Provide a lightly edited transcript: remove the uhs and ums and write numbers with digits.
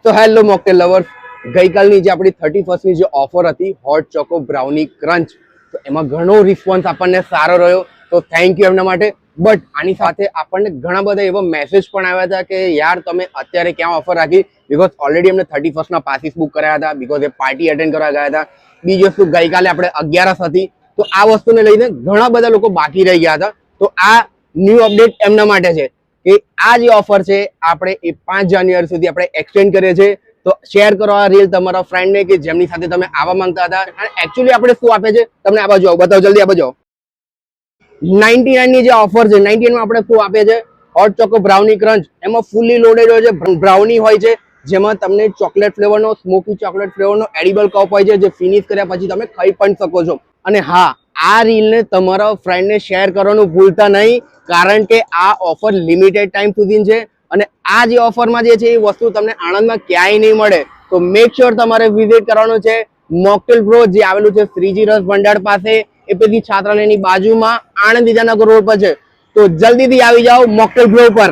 તો hello mocktail lovers, ગઈકાલની જે આપણી 31st ની જે ઓફર હતી હોટ ચોકો બ્રાઉની ક્રંચ, તો એમાં ઘણો રિસ્પોન્સ આપણને સારો રહ્યો, તો થેન્ક યુ એમના માટે. બટ આની સાથે આપણને ઘણા બધા એવા મેસેજ પણ આવ્યા હતા કે યાર તમે અત્યારે ક્યાં ઓફર રાખી, બીકોઝ ઓલરેડી એમને 31st ના પાસીસ બુક કર્યા હતા, બીકોઝ એ પાર્ટી અટેન્ડ કરવા ગયા હતા. બીજી વસ્તુ, ગઈકાલે આપણે 11th હતી, તો આ વસ્તુને લઈને ઘણા બધા લોકો બાકી રહી ગયા હતા. તો આ ન્યૂ અપડેટ એમના માટે છે કે આ જે ઓફર છે આપણે એ 5 જાન્યુઆરી સુધી આપણે એક્સટેન્ડ કરીએ છીએ. તો શેર કરો આ રીલ તમારા ફ્રેન્ડને કે જેમની સાથે તમે આવવા માંગતા હતા. અને એકચ્યુઅલી આપણે શું આપે છે તમને આ બાજુ બતાવો, જલ્દી આ બાજુ 99 ની જે ઓફર છે, 99 માં આપણે શું આપે છે, હોટ ચોકો બ્રાઉની ક્રંચ. એમાં ફૂલી લોડેડ હોય છે, બ્રાઉની હોય છે, જેમાં તમને ચોકલેટ ફ્લેવરનો, સ્મોકી ચોકલેટ ફ્લેવરનો એડિબલ કપ હોય છે, જે ફિનિશ કર્યા પછી તમે ખાઈ પણ શકો છો. અને હા, આ રીલને તમારા ફ્રેન્ડને શેર કરવાનું ભૂલતા નહીં, કારણ કે આ ઓફર લિમિટેડ ટાઈમ સુધી છે. અને આ જે ઓફરમાં જે છે એ વસ્તુ તમને આણંદમાં ક્યાંય નહીં મળે. તો મેક શ્યોર તમારે વિઝિટ કરવાનું છે મોકટેલ પ્રો, જે આવેલું છે શ્રીજી રસ ભંડાર પાસે, એ પછી છાત્રાલયની બાજુમાં, આણંદ વિદ્યાનગર રોડ પર છે. તો જલ્દીથી આવી જાઓ મોકટેલ પ્રો પર.